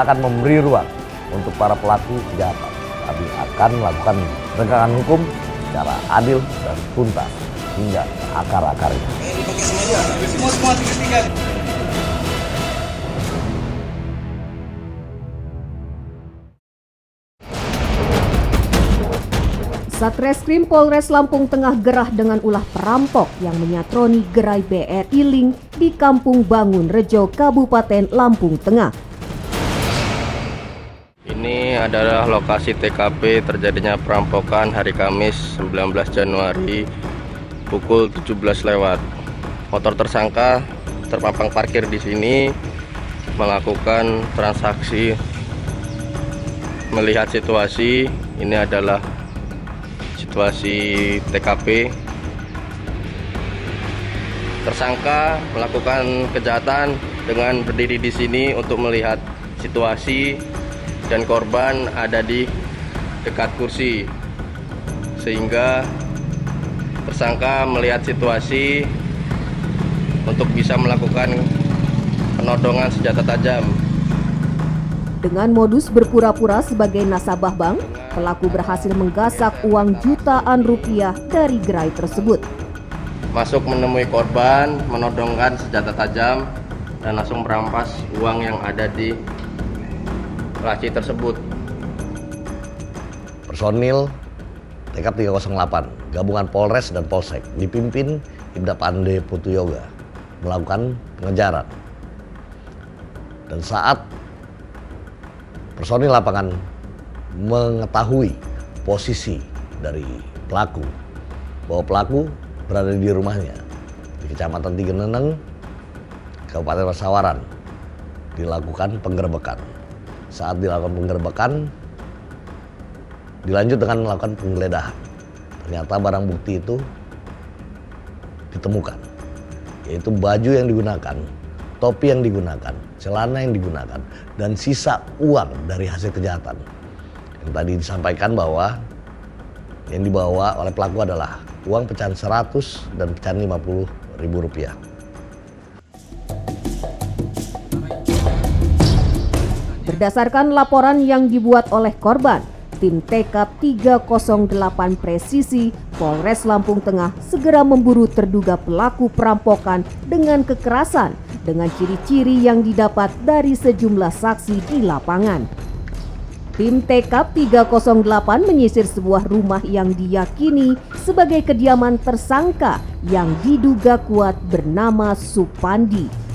tak akan memberi ruang untuk para pelaku kejahatan. Kami akan melakukan penegakan hukum secara adil dan tuntas hingga akar-akarnya. Semua tiga. Satreskrim Polres Lampung Tengah gerah dengan ulah perampok yang menyatroni gerai BRI Link di Kampung Bangun Rejo, Kabupaten Lampung Tengah. Ini adalah lokasi TKP terjadinya perampokan hari Kamis 19 Januari pukul 17 lewat. Motor tersangka terpampang parkir di sini melakukan transaksi. Melihat situasi, ini adalah situasi TKP. Tersangka melakukan kejahatan dengan berdiri di sini untuk melihat situasi dan korban ada di dekat kursi, sehingga tersangka melihat situasi untuk bisa melakukan penodongan senjata tajam. Dengan modus berpura-pura sebagai nasabah bank, pelaku berhasil menggasak uang jutaan rupiah dari gerai tersebut. Masuk menemui korban, menodongkan senjata tajam, dan langsung merampas uang yang ada di laci tersebut. Personil TK 308 gabungan Polres dan Polsek dipimpin Ibda Pande Putu Yoga melakukan pengejaran. Dan saat personil lapangan mengetahui posisi dari pelaku, bahwa pelaku berada di rumahnya di Kecamatan Tigeneneng, Kabupaten Pasawaran, dilakukan penggerbekan. Saat dilakukan penggerbekan, dilanjut dengan melakukan penggeledahan. Ternyata barang bukti itu ditemukan, yaitu baju yang digunakan, topi yang digunakan, celana yang digunakan, dan sisa uang dari hasil kejahatan. Yang tadi disampaikan bahwa yang dibawa oleh pelaku adalah uang pecahan 100 dan pecahan 50.000 rupiah. Berdasarkan laporan yang dibuat oleh korban, tim TK 308 Presisi Polres Lampung Tengah segera memburu terduga pelaku perampokan dengan kekerasan dengan ciri-ciri yang didapat dari sejumlah saksi di lapangan. Tim TK 308 menyisir sebuah rumah yang diyakini sebagai kediaman tersangka yang diduga kuat bernama Supandi.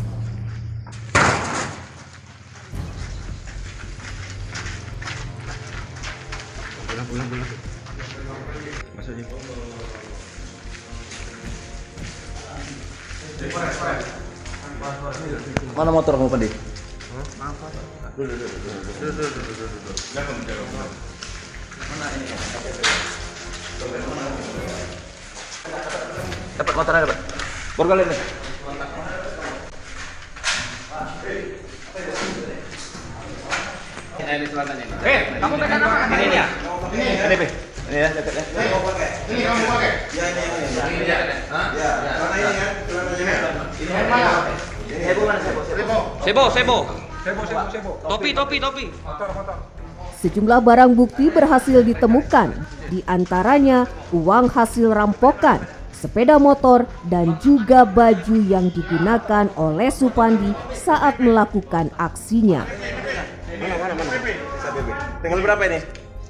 Mana motor kamu tadi? Mana ini? Dapat motornya dapat. Borgol ini. Ini celananya. Kamu pegang apa? Ini ya. Ini Pe. Ini ya, dekat ya. Ini kamu pakai? Ya ini. Ya. Hah? Ya. Celana ini ya. Ini mana? Sebo mana Sebo? Sebo. Topi. Motor. Sejumlah barang bukti berhasil ditemukan, di antaranya uang hasil rampokan, sepeda motor, dan juga baju yang digunakan oleh Supandi saat melakukan aksinya. Mana? Tinggal berapa ini?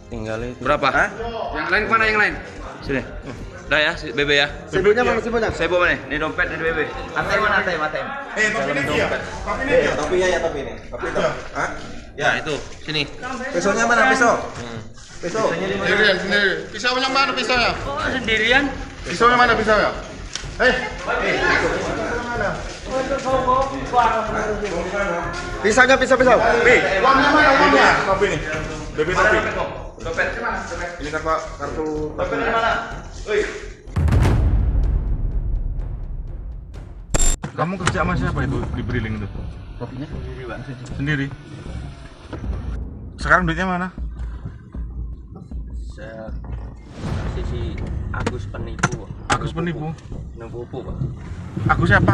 Tinggal itu. Berapa? Hah? Yang lain kemana yang lain? Sini. Udah ya, BB ya. Sebonya mana? Sebo mana? Ini dompet ini BB. ATM mana ATM? Topi ini dia. Topinya ya topi ini. Topi itu. Hah? Ya, itu. Sini. Pisaunya mana pisau? Pisau. Sendiri. Pisaunya mana pisaunya? Oh, sendirian. Pisaunya mana pisaunya? Pisaunya pisau. Uangnya mana uangnya? Topi ini. BB topi. Dompet. Ini kartu. Dompet di mana? Woi. Kamu kerja sama siapa itu di Briling itu? Topinya Sendiri. Sekarang duitnya mana? Saya sisi Agus penipu. Agus penipu. Penipu Pak. Agus siapa?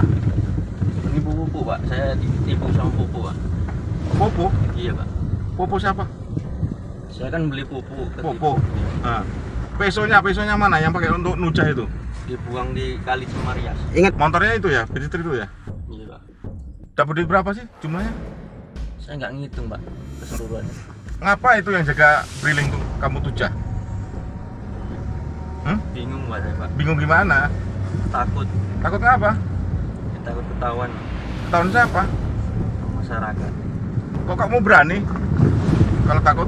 Penipu Pak. Saya ditipu sama Pupu Pak. Popo? Iya, Pak. Popo siapa? Saya kan beli pupuk. Popo. Nah, pesonya mana yang pakai untuk nujah itu? Dibuang di Kali Cimarias. Ingat motornya itu ya, Bistri itu ya? Iya, Pak. Dapat duit berapa sih jumlahnya? Saya nggak ngitung, Pak, keseluruhan. Ngapa itu yang jaga briling tuh kamu tujah? Bingung, Pak, saya, Pak. Bingung gimana? Takut. Takut ngapa? Ya, takut ketahuan Tahun siapa? masyarakat. Kok kamu berani? Kalau takut?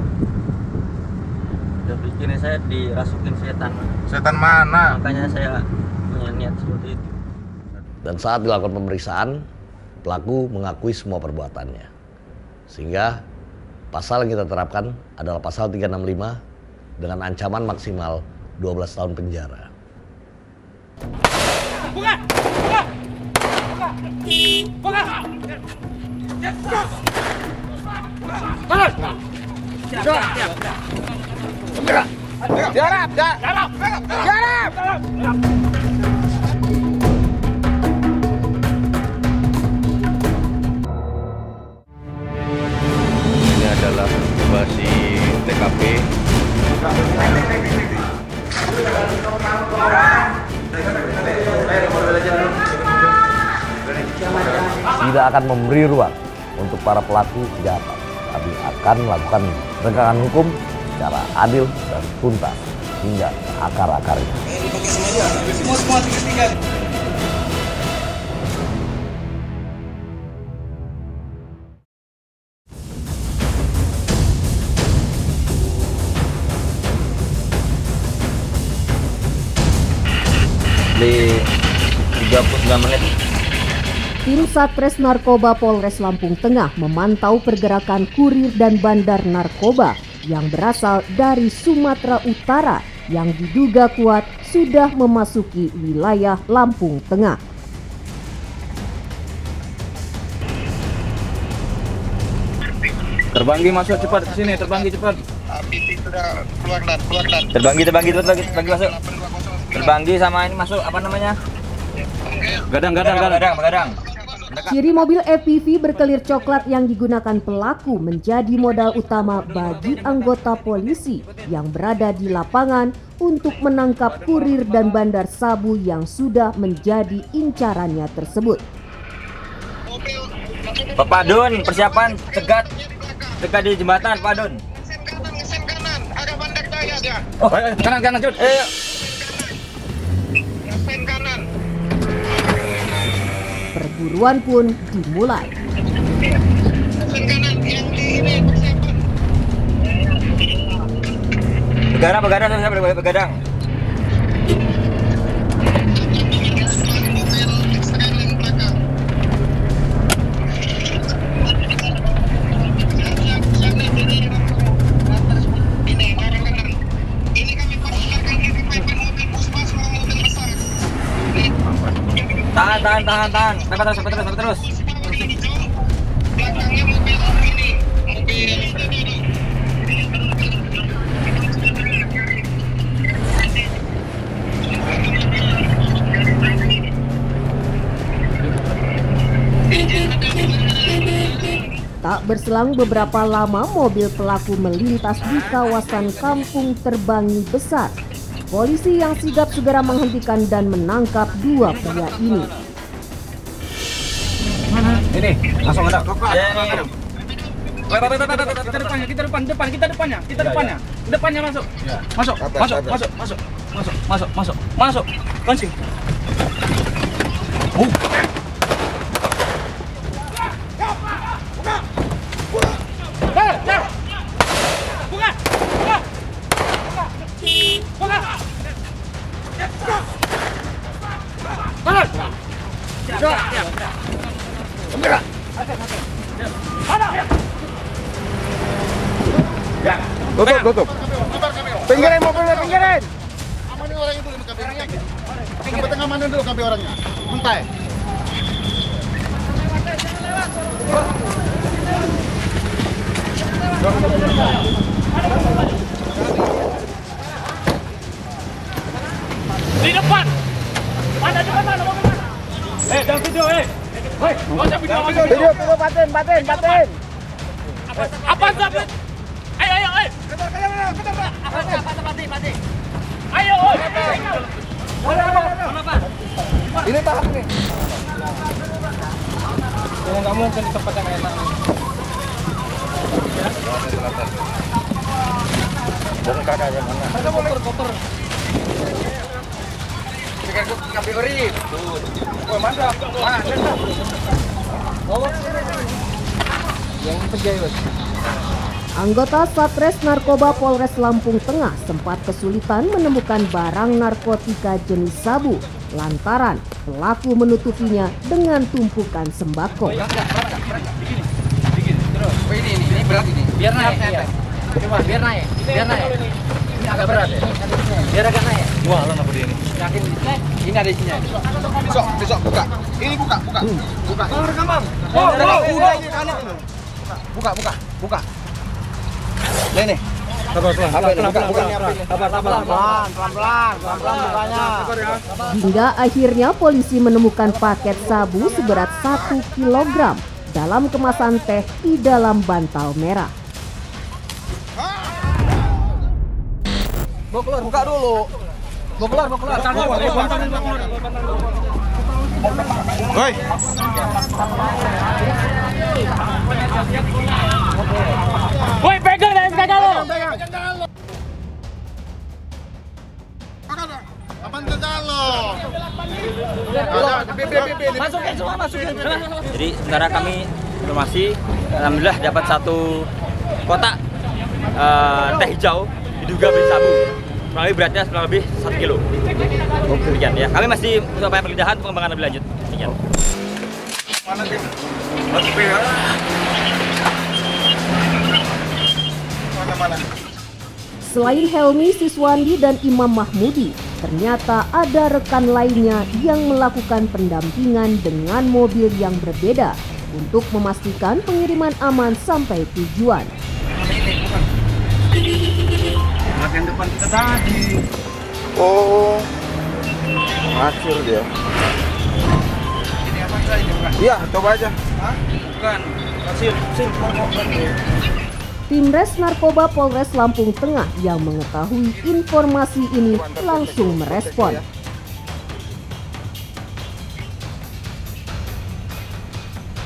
Udah bikinnya saya dirasukin setan, Pak. Setan mana? Makanya saya punya niat seperti itu. Dan saat dilakukan pemeriksaan, pelaku mengakui semua perbuatannya. Sehingga pasal yang kita terapkan adalah pasal 365 dengan ancaman maksimal 12 tahun penjara. Ini adalah lokasi TKP. Tidak akan memberi ruang untuk para pelaku kejahatan. Kami akan melakukan penegakan hukum secara adil dan tuntas hingga akar-akarnya. Di 39 menit. Tim Satres Narkoba Polres Lampung Tengah memantau pergerakan kurir dan bandar narkoba yang berasal dari Sumatera Utara yang diduga kuat sudah memasuki wilayah Lampung Tengah. Terbanggi masuk cepat ke sini, terbanggi cepat. Api sudah keluar dan. Terbanggi masuk. Terbanggi sama ini masuk apa namanya? Gadang. Ciri mobil FPV berkelir coklat yang digunakan pelaku menjadi modal utama bagi anggota polisi yang berada di lapangan untuk menangkap kurir dan bandar sabu yang sudah menjadi incarannya tersebut. Pak Padun, persiapan cegat di jembatan, Pak Padun. Sen kanan, arah Bandar Jaya dia. Oh, kanan, Cut. Sen kanan. Perburuan pun dimulai. Sen kanan yang di ini persiapan. Begadang. Tahan. Sampai terus. Belakangnya mobil ini. Tak berselang beberapa lama mobil pelaku melintas di kawasan Kampung Terbangi Besar. Polisi yang sigap segera menghentikan dan menangkap dua pria ini. Ini, langsung ada. Kita depannya masuk. Masuk. Langsung. Tutup. Pinggirin mobilnya, pinggirin. Amanin orang itu kami orangnya. Sampai tengah mana dulu kami orangnya. Mentai. Di depan. Mana mobil mana? Jangan video, Jangan video. Video, batin. Apa sabit? Ayo. Kejar. Apa pati. Ayo, oi. Apa? Ini tahan nih. Ya nggak mungkin di tempat yang enak. Bongkar aja mana? Ada kotor. Pikir gue kategori. Oh, mantap. Yang terjadi, Bos. Anggota Satres Narkoba Polres Lampung Tengah sempat kesulitan menemukan barang narkotika jenis sabu lantaran pelaku menutupinya dengan tumpukan sembako. Ini berat ini. Biar naik. Iya. Coba biar naik. Ini agak berat ya. Biar agak naik. Wah, lo apa dia ini? Yakin ini ada isinya. Besok buka. Ini buka. Buka. Rekaman. Udah ini kanan. Buka. Ini. Pelan-pelan bukanya. Hingga akhirnya polisi menemukan paket sabu seberat 1 kg dalam kemasan teh di dalam bantal merah. Buka dulu. Mau keluar. Woi. Woi, pegang lo. Apaan kejar lo? Masukin semua. Jadi sementara kami informasi, alhamdulillah dapat 1 kotak teh hijau diduga beli sabu. Kurang lebih beratnya kurang lebih 1 kilo. Demikian ya. Kami masih upaya penggeledahan pengembangan lebih lanjut. Demikian. Mana? Selain Helmi Siswandi dan Imam Mahmudi, ternyata ada rekan lainnya yang melakukan pendampingan dengan mobil yang berbeda untuk memastikan pengiriman aman sampai tujuan. Bagian depan kita tadi. Oh. Hancur dia. Ini apa enggak ini bukan? Iya, coba aja. Hah? Bukan. Sil. Timres Narkoba Polres Lampung Tengah yang mengetahui informasi ini langsung merespon.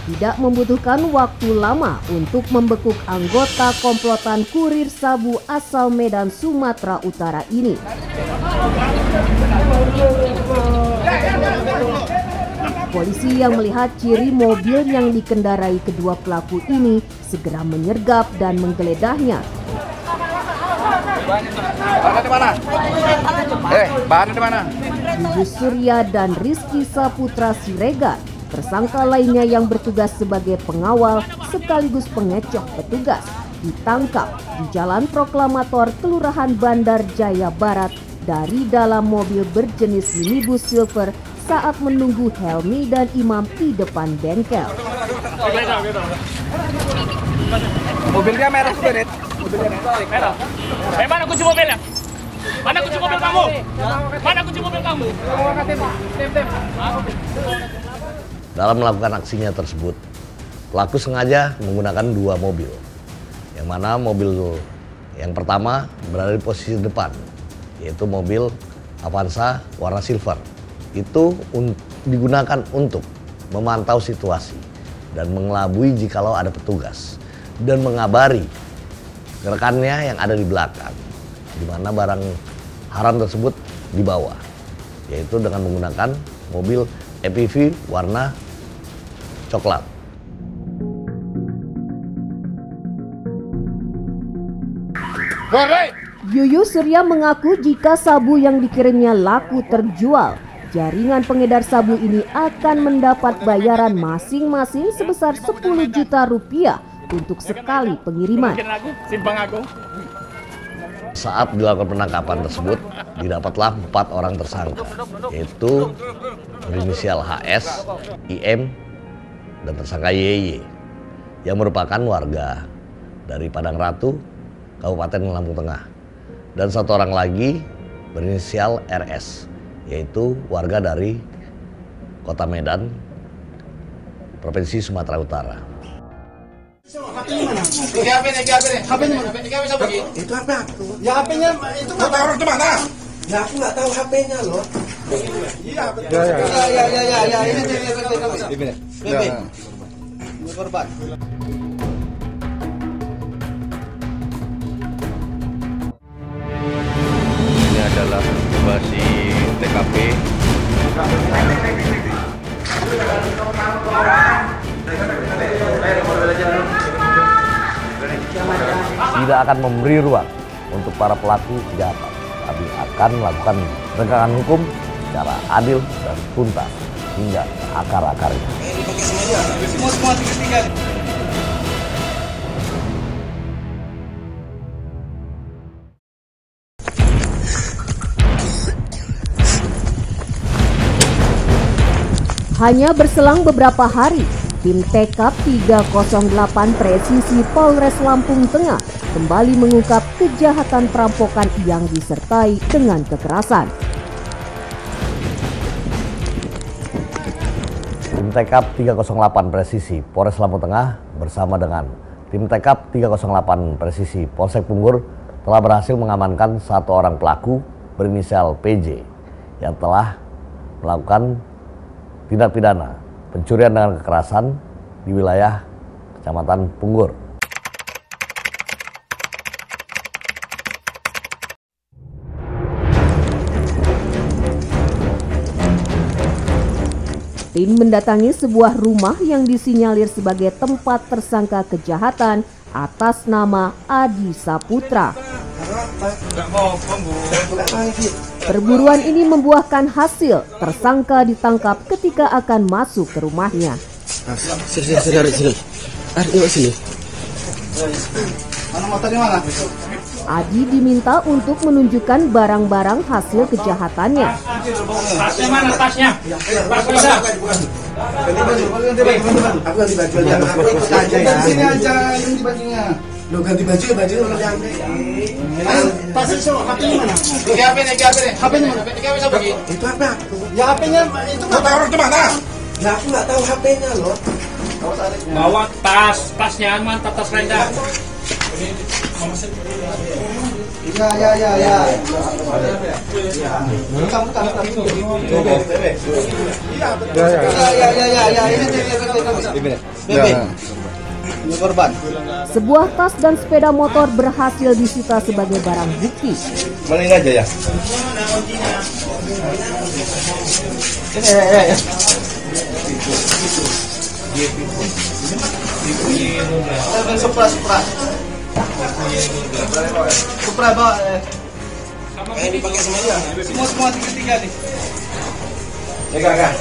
Tidak membutuhkan waktu lama untuk membekuk anggota komplotan kurir sabu asal Medan, Sumatera Utara ini. Polisi yang melihat ciri mobil yang dikendarai kedua pelaku ini segera menyergap dan menggeledahnya. Bahannya di mana? Bahannya di mana? Yuyus Surya dan Rizky Saputra Siregar, tersangka lainnya yang bertugas sebagai pengawal sekaligus pengecoh petugas, ditangkap di Jalan Proklamator, Kelurahan Bandar Jaya Barat dari dalam mobil berjenis minibus silver saat menunggu Helmi dan Imam di depan bengkel. Mobilnya merah juga, Net. Merah. Mana kunci mobilnya? Mana kunci mobil kamu? Dalam melakukan aksinya tersebut, pelaku sengaja menggunakan 2 mobil. Yang mana mobil yang pertama berada di posisi depan, yaitu mobil Avanza warna silver. Itu digunakan untuk memantau situasi dan mengelabui jikalau ada petugas dan mengabari rekannya yang ada di belakang di mana barang haram tersebut dibawa, yaitu dengan menggunakan mobil EPV warna coklat. Yuyus Surya mengaku jika sabu yang dikirimnya laku terjual, jaringan pengedar sabu ini akan mendapat bayaran masing-masing sebesar 10 juta rupiah untuk sekali pengiriman. Saat dilakukan penangkapan tersebut, didapatlah 4 orang tersangka, yaitu berinisial HS, IM, dan tersangka YY, yang merupakan warga dari Padang Ratu, Kabupaten Lampung Tengah. Dan 1 orang lagi berinisial RS, yaitu warga dari Kota Medan, Provinsi Sumatera Utara. HP-nya mana? HP-nya mana? Itu HP aku. Ya HP-nya itu nggak tahu orang itu mana? Ya aku nggak tahu HP-nya loh. Iya. Ya. Ini korban. Ini adalah lokasi TKP. Tidak akan memberi ruang untuk para pelaku kejahatan, tapi akan melakukan penegakan hukum secara adil dan tuntas hingga akar-akarnya. Semua tiga. Hanya berselang beberapa hari, tim TKP 308 Presisi Polres Lampung Tengah kembali mengungkap kejahatan perampokan yang disertai dengan kekerasan. Tim TKP 308 Presisi Polres Lampung Tengah bersama dengan tim TKP 308 Presisi Polsek Punggur telah berhasil mengamankan satu orang pelaku berinisial PJ yang telah melakukan tindak pidana pencurian dengan kekerasan di wilayah Kecamatan Punggur. Tim mendatangi sebuah rumah yang disinyalir sebagai tempat tersangka kejahatan atas nama Adi Saputra. Perburuan ini membuahkan hasil. Tersangka ditangkap ketika akan masuk ke rumahnya. Sini. Mana motornya mana? Adi diminta untuk menunjukkan barang-barang hasil kejahatannya. Tasnya mana tasnya? Aku ganti baju aja. Sini aja yang di bajunya. Lo ganti baju udah diambil. Tasnya semua HP-nya mana? HP-nya mana? Itu HP aku. Ya HP-nya itu nggak tahu orang itu mana? Ya aku nggak tahu HP-nya loh. Bawa tasnya mantap, tas rendah. Ya. Ini korban. Sebuah tas dan sepeda motor berhasil disita sebagai barang bukti. Mana ini aja ya? Ya. Supra bawa. Ini dipakai semuanya. Semua tiga nih. Ya kakak.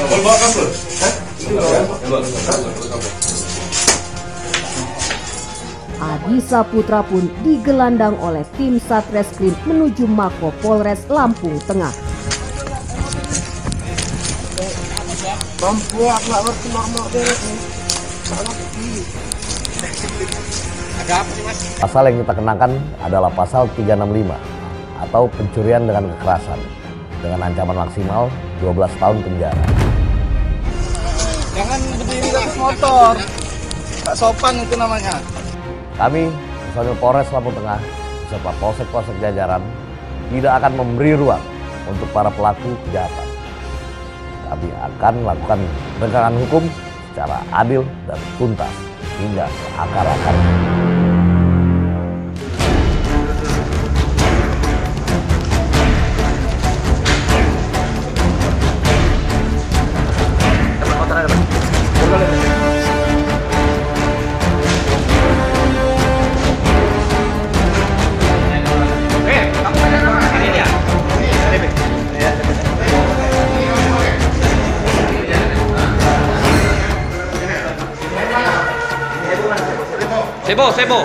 Bawa kabel. Adi Saputra pun digelandang oleh tim Satreskrim menuju Mako Polres Lampung Tengah. Pasal yang kita kenakan adalah pasal 365 atau pencurian dengan kekerasan dengan ancaman maksimal 12 tahun penjara. Jangan berdiri di atas motor. Tak sopan itu namanya. Kami, personil Polres Lampung Tengah, beserta polsek-polsek jajaran, tidak akan memberi ruang untuk para pelaku kejahatan. Kami akan melakukan penegakan hukum secara adil dan tuntas hingga ke akar-akarnya. Sebo.